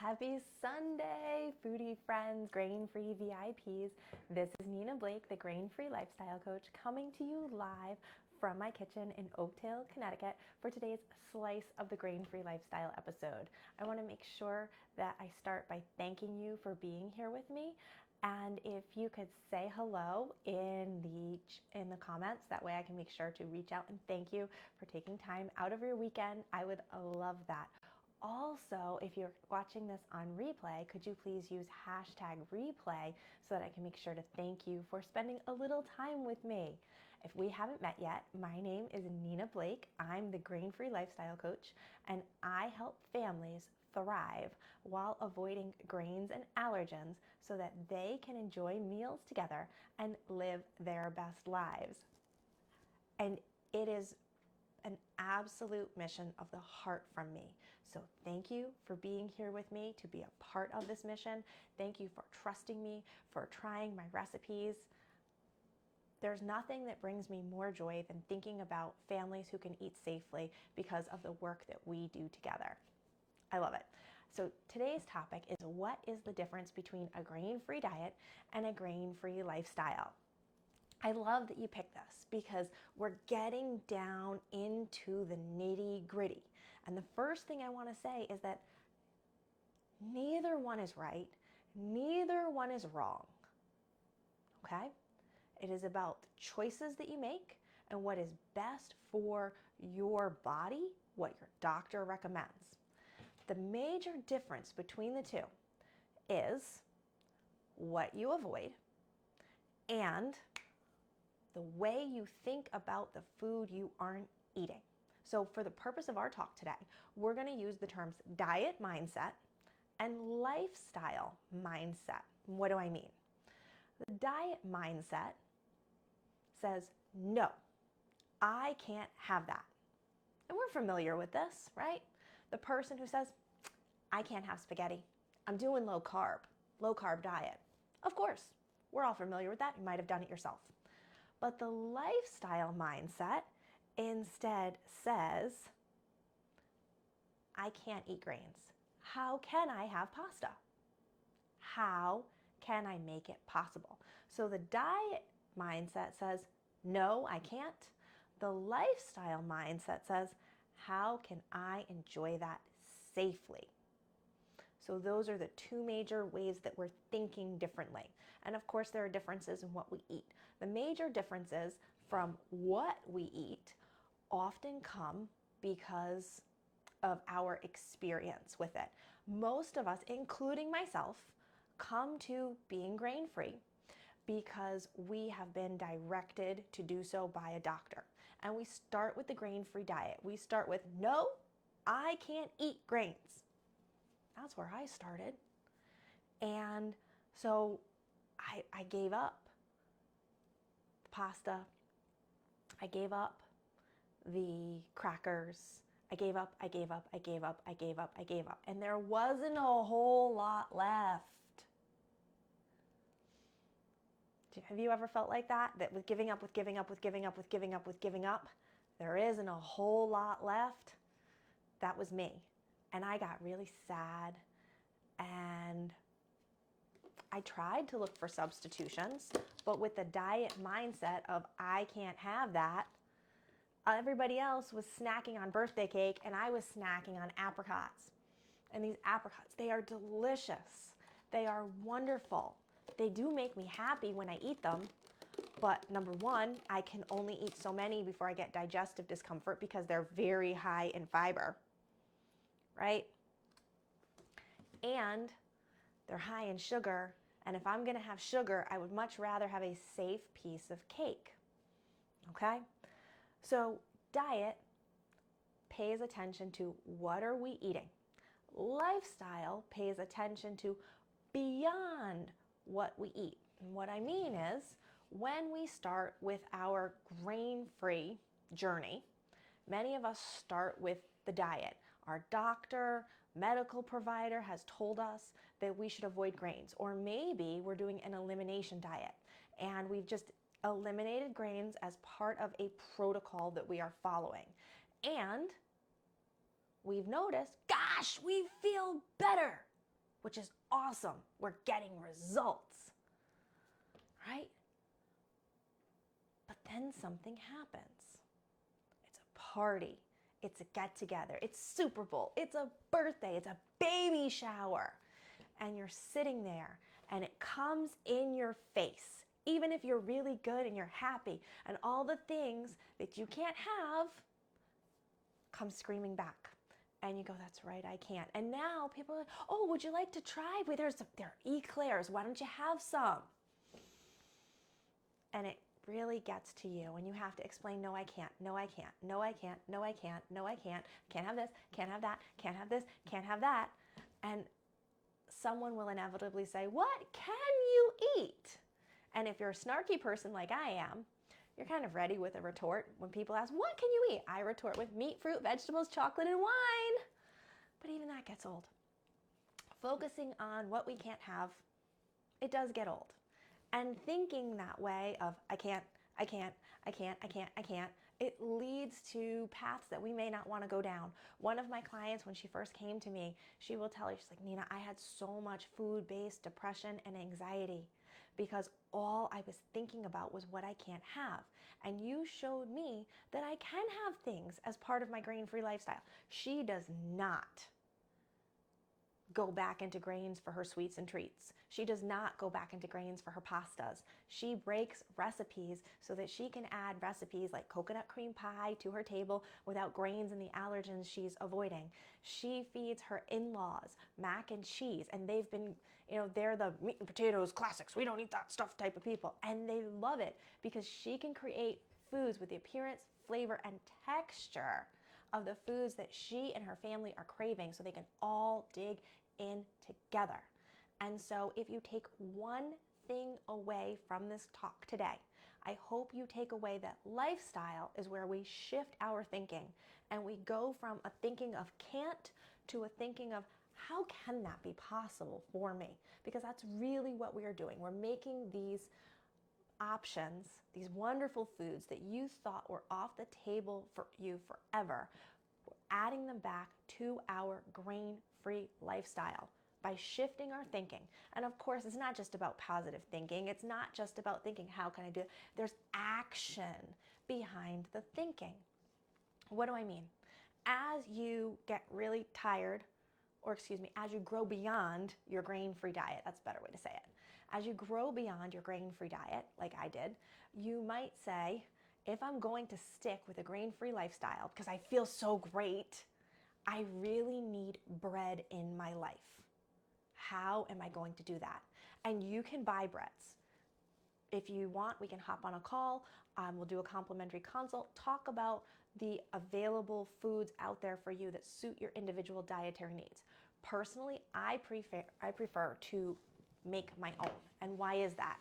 Happy Sunday, foodie friends, grain-free VIPs. This is Nina Blake, the grain-free lifestyle coach, coming to you live from my kitchen in Oakdale, Connecticut for today's Slice of the Grain-Free Lifestyle episode. I want to make sure that I start by thanking you for being here with me. And if you could say hello in the comments, that way I can make sure to reach out and thank you for taking time out of your weekend. I would love that. Also, if you're watching this on replay, could you please use hashtag replay so that I can make sure to thank you for spending a little time with me. If we haven't met yet, my name is Nina Blake. I'm the grain-free lifestyle coach, and I help families thrive while avoiding grains and allergens so that they can enjoy meals together and live their best lives. And it is an absolute mission of the heart from me. So thank you for being here with me to be a part of this mission. Thank you for trusting me, for trying my recipes. There's nothing that brings me more joy than thinking about families who can eat safely because of the work that we do together. I love it. So today's topic is, what is the difference between a grain-free diet and a grain-free lifestyle? I love that you picked this because we're getting down into the nitty-gritty. And the first thing I want to say is that neither one is right, neither one is wrong. Okay? It is about the choices that you make and what is best for your body, what your doctor recommends. The major difference between the two is what you avoid and the way you think about the food you aren't eating. So for the purpose of our talk today, we're going to use the terms diet mindset and lifestyle mindset. What do I mean? The diet mindset says, no, I can't have that. And we're familiar with this, right? The person who says, I can't have spaghetti. I'm doing low carb diet. Of course, we're all familiar with that. You might have done it yourself. But the lifestyle mindset instead says, I can't eat grains. How can I have pasta? How can I make it possible? So the diet mindset says, no, I can't. The lifestyle mindset says, how can I enjoy that safely? So those are the two major ways that we're thinking differently. And of course, there are differences in what we eat. The major differences from what we eat often come because of our experience with it. Most of us, including myself, come to being grain-free because we have been directed to do so by a doctor. And we start with the grain-free diet. We start with, no, I can't eat grains. That's where I started. And so I gave up the pasta. I gave up the crackers. I gave up. And there wasn't a whole lot left. Have you ever felt like that? That with giving up, there isn't a whole lot left? That was me. And I got really sad. And I tried to look for substitutions, but with the diet mindset of I can't have that, everybody else was snacking on birthday cake and I was snacking on apricots. And these apricots, they are delicious. They are wonderful. They do make me happy when I eat them, but number one, I can only eat so many before I get digestive discomfort because they're very high in fiber, right? And they're high in sugar, and if I'm gonna have sugar, I would much rather have a safe piece of cake, okay? So diet pays attention to what are we eating. Lifestyle pays attention to beyond what we eat. And what I mean is, when we start with our grain-free journey, many of us start with the diet. Our doctor, medical provider has told us that we should avoid grains, or maybe we're doing an elimination diet and we've just eliminated grains as part of a protocol that we are following. And we've noticed, gosh, we feel better. which is awesome. We're getting results, right? But then something happens. It's a party. It's a get together. It's Super Bowl. It's a birthday. It's a baby shower. And you're sitting there and it comes in your face. Even if you're really good and you're happy and all the things that you can't have come screaming back. And you go, that's right, I can't. And now people are like, oh, would you like to try? Wait, there are eclairs. Why don't you have some? And it really gets to you and you have to explain, no, I can't, no, I can't, no, I can't, no, I can't, no, I can't have this, can't have that, can't have this, can't have that. And someone will inevitably say, what can you eat? And if you're a snarky person like I am, you're kind of ready with a retort. When people ask, what can you eat? I retort with meat, fruit, vegetables, chocolate, and wine. But even that gets old. Focusing on what we can't have, it does get old. And thinking that way of, I can't, I can't, I can't, I can't, I can't, it leads to paths that we may not want to go down. One of my clients, when she first came to me, she will tell you, she's like, Nina, I had so much food-based depression and anxiety because all I was thinking about was what I can't have. And you showed me that I can have things as part of my grain-free lifestyle. She does not go back into grains for her sweets and treats. She does not go back into grains for her pastas. She breaks recipes so that she can add recipes like coconut cream pie to her table without grains and the allergens she's avoiding. She feeds her in-laws mac and cheese, and they've been, they're the meat and potatoes classics. We don't eat that stuff type of people. And they love it because she can create foods with the appearance, flavor, and texture of the foods that she and her family are craving so they can all dig in together. And so if you take one thing away from this talk today, I hope you take away that lifestyle is where we shift our thinking and we go from a thinking of can't to a thinking of how can that be possible for me? Because that's really what we are doing. We're making these options, these wonderful foods that you thought were off the table for you forever, we're adding them back to our grain-free lifestyle by shifting our thinking. And of course, it's not just about positive thinking. It's not just about thinking, how can I do it? There's action behind the thinking. What do I mean? As you get really tired, as you grow beyond your grain-free diet, that's a better way to say it. As you grow beyond your grain-free diet, like I did, you might say, if I'm going to stick with a grain-free lifestyle because I feel so great, I really need bread in my life. How am I going to do that? And you can buy breads. If you want, we can hop on a call. We'll do a complimentary consult, talk about the available foods out there for you that suit your individual dietary needs. Personally, I prefer to make my own. And why is that?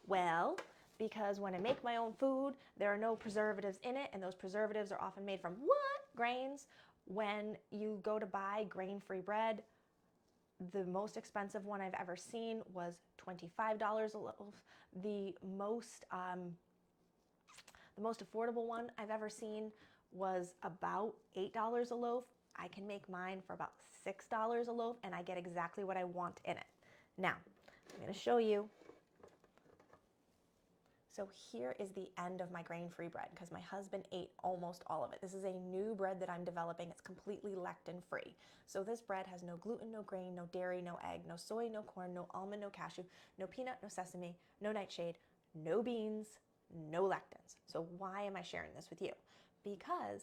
Well, because when I make my own food, there are no preservatives in it, and those preservatives are often made from what? Grains. When you go to buy grain-free bread, the most expensive one I've ever seen was $25 a loaf. The most affordable one I've ever seen was about $8 a loaf. I can make mine for about $6 a loaf, and I get exactly what I want in it. Now, I'm going to show you. So here is the end of my grain-free bread because my husband ate almost all of it. This is a new bread that I'm developing. It's completely lectin-free. So this bread has no gluten, no grain, no dairy, no egg, no soy, no corn, no almond, no cashew, no peanut, no sesame, no nightshade, no beans, no lectins. So why am I sharing this with you? Because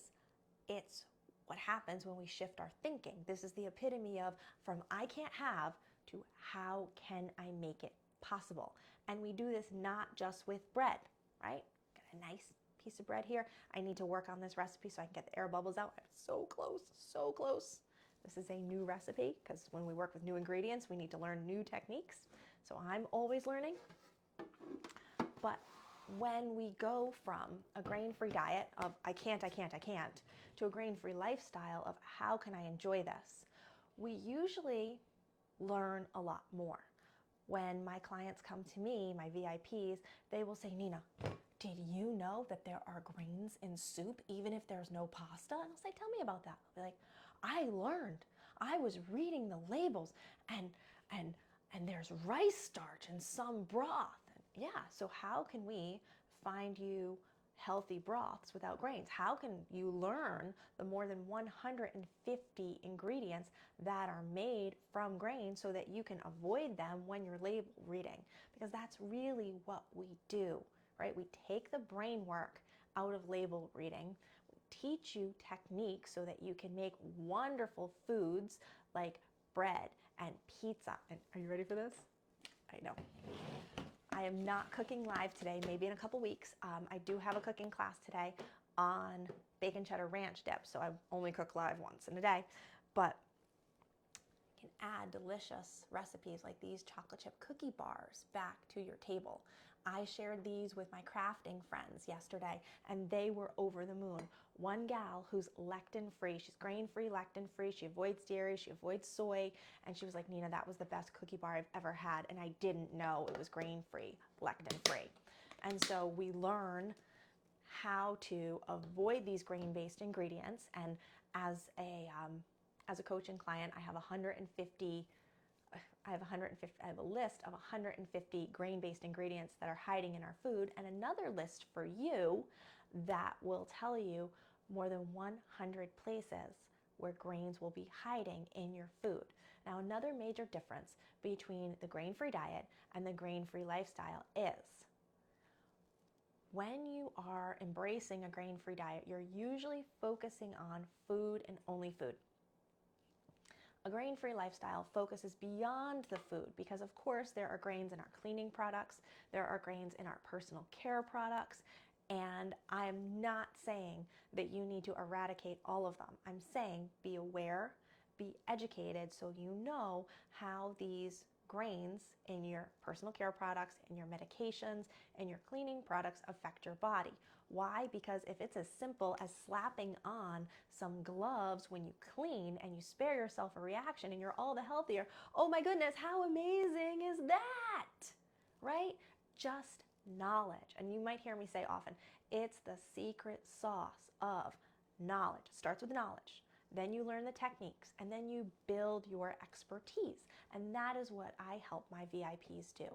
it's what happens when we shift our thinking. This is the epitome of from I can't have to how can I make it possible. And we do this not just with bread, right? Got a nice piece of bread here. I need to work on this recipe so I can get the air bubbles out. I'm so close, so close. This is a new recipe because when we work with new ingredients, we need to learn new techniques. So I'm always learning. But when we go from a grain-free diet of I can't, to a grain-free lifestyle of how can I enjoy this, we usually learn a lot more. When my clients come to me, my VIPs, they will say, Nina, did you know that there are grains in soup even if there's no pasta? And I'll say, tell me about that. I'll be like, I learned. I was reading the labels and and there's rice starch and some broth. Yeah, so how can we find you healthy broths without grains? How can you learn the more than 150 ingredients that are made from grains so that you can avoid them when you're label reading? Because that's really what we do, right? We take the brain work out of label reading, teach you techniques so that you can make wonderful foods like bread and pizza. And are you ready for this? I know. I am not cooking live today, maybe in a couple weeks. I do have a cooking class today on bacon cheddar ranch dip, so I only cook live once in a day. But you can add delicious recipes like these chocolate chip cookie bars back to your table. I shared these with my crafting friends yesterday, and they were over the moon. One gal who's lectin-free, she's grain-free, lectin-free, she avoids dairy, she avoids soy, and she was like, Nina, that was the best cookie bar I've ever had, and I didn't know it was grain-free, lectin-free. And so we learn how to avoid these grain-based ingredients, and as a coach and client, I have a list of 150 grain-based ingredients that are hiding in our food, and another list for you that will tell you more than 100 places where grains will be hiding in your food. Now, another major difference between the grain-free diet and the grain-free lifestyle is when you are embracing a grain-free diet, you're usually focusing on food and only food. A grain-free lifestyle focuses beyond the food because, of course, there are grains in our cleaning products, there are grains in our personal care products, and I'm not saying that you need to eradicate all of them. I'm saying be aware, be educated, so you know how these grains in your personal care products, in your medications, and your cleaning products affect your body. Why? Because if it's as simple as slapping on some gloves when you clean and you spare yourself a reaction and you're all the healthier, oh my goodness, how amazing is that? Right? Just knowledge. And you might hear me say often, it's the secret sauce of knowledge. It starts with knowledge. Then you learn the techniques, and then you build your expertise. And that is what I help my VIPs do.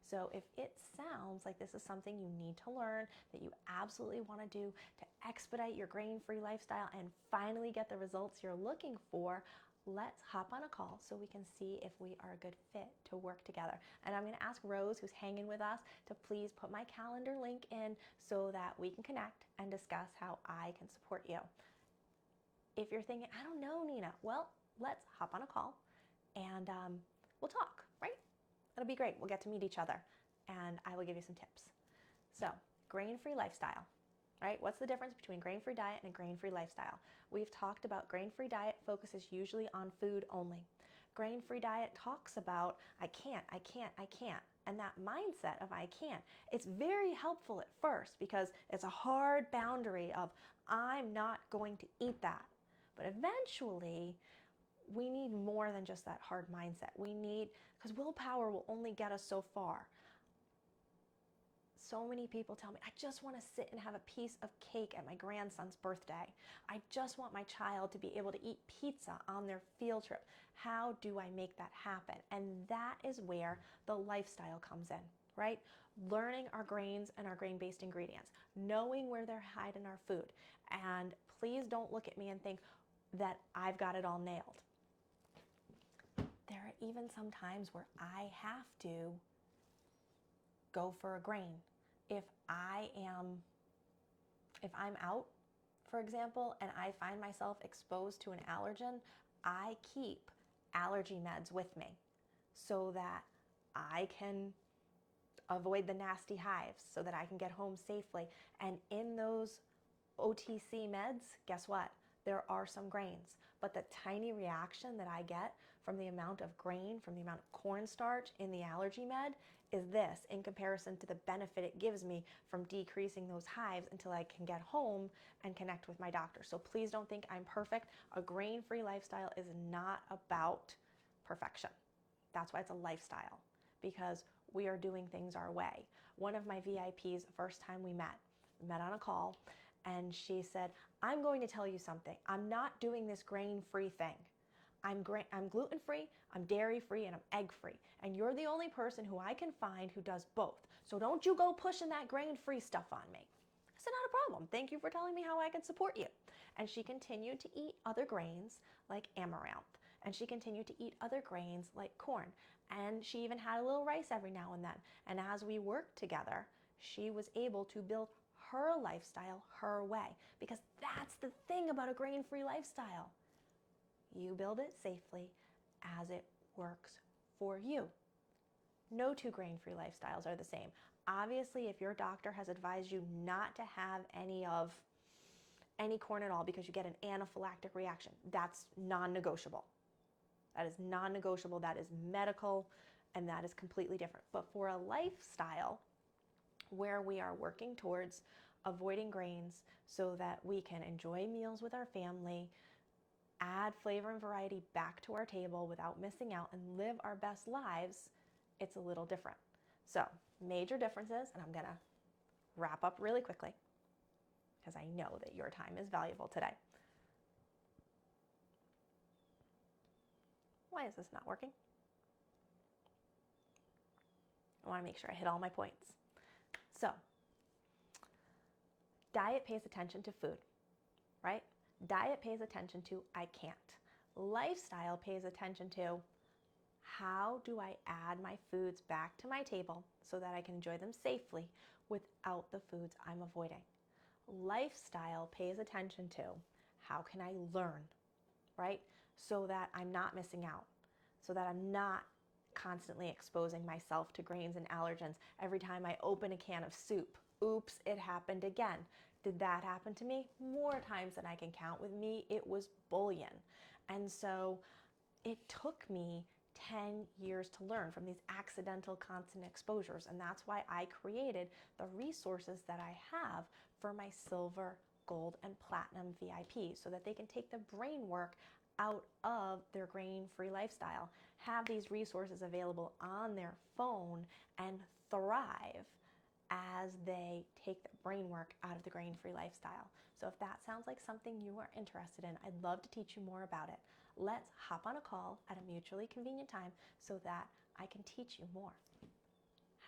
So if it sounds like this is something you need to learn, that you absolutely want to do to expedite your grain-free lifestyle and finally get the results you're looking for, let's hop on a call so we can see if we are a good fit to work together. And I'm going to ask Rose, who's hanging with us, to please put my calendar link in so that we can connect and discuss how I can support you. If you're thinking, I don't know, Nina, well, let's hop on a call and we'll talk, right? It'll be great. We'll get to meet each other and I will give you some tips. So, grain-free lifestyle, right? What's the difference between grain-free diet and a grain-free lifestyle? We've talked about grain-free diet focuses usually on food only. Grain-free diet talks about, I can't. And that mindset of I can't, it's very helpful at first because it's a hard boundary of I'm not going to eat that. But eventually, we need more than just that hard mindset. Because willpower will only get us so far. So many people tell me, I just want to sit and have a piece of cake at my grandson's birthday. I just want my child to be able to eat pizza on their field trip. How do I make that happen? And that is where the lifestyle comes in, right? Learning our grains and our grain-based ingredients, knowing where they're hiding in our food. And please don't look at me and think that I've got it all nailed. There are even some times where I have to go for a grain. If I'm out, for example, and I find myself exposed to an allergen, I keep allergy meds with me so that I can avoid the nasty hives, so that I can get home safely. And in those OTC meds, guess what? There are some grains, but the tiny reaction that I get from the amount of grain, from the amount of cornstarch in the allergy med is this in comparison to the benefit it gives me from decreasing those hives until I can get home and connect with my doctor. So please don't think I'm perfect. A grain-free lifestyle is not about perfection. That's why it's a lifestyle, because we are doing things our way. One of my VIPs, the first time we met on a call, and she said, I'm going to tell you something. I'm not doing this grain-free thing. I'm gluten-free, I'm dairy-free, and I'm egg-free. And you're the only person who I can find who does both. So don't you go pushing that grain-free stuff on me. I said, not a problem. Thank you for telling me how I can support you. And she continued to eat other grains like amaranth. And she continued to eat other grains like corn. And she even had a little rice every now and then. And as we worked together, she was able to build her lifestyle her way. Because that's the thing about a grain-free lifestyle. You build it safely as it works for you. No two grain-free lifestyles are the same. Obviously, if your doctor has advised you not to have any corn at all because you get an anaphylactic reaction, that's non-negotiable. That is non-negotiable, that is medical, and that is completely different. But for a lifestyle where we are working towards avoiding grains so that we can enjoy meals with our family, add flavor and variety back to our table without missing out, and live our best lives, it's a little different. So, major differences, and I'm going to wrap up really quickly because I know that your time is valuable today. Why is this not working? I want to make sure I hit all my points. So, diet pays attention to food, right? Diet pays attention to I can't. Lifestyle pays attention to how do I add my foods back to my table so that I can enjoy them safely without the foods I'm avoiding. Lifestyle pays attention to how can I learn, right? So that I'm not missing out, so that I'm not constantly exposing myself to grains and allergens every time I open a can of soup. Oops, it happened again. Did that happen to me? More times than I can count. With me, it was bullion. And so it took me 10 years to learn from these accidental constant exposures. And that's why I created the resources that I have for my silver, gold, and platinum VIPs so that they can take the brain work out of their grain-free lifestyle, have these resources available on their phone, and thrive as they take the brain work out of the grain-free lifestyle. So if that sounds like something you are interested in, I'd love to teach you more about it. Let's hop on a call at a mutually convenient time so that I can teach you more.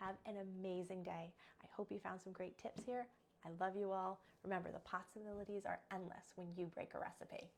Have an amazing day. I hope you found some great tips here. I love you all. Remember, the possibilities are endless when you break a recipe.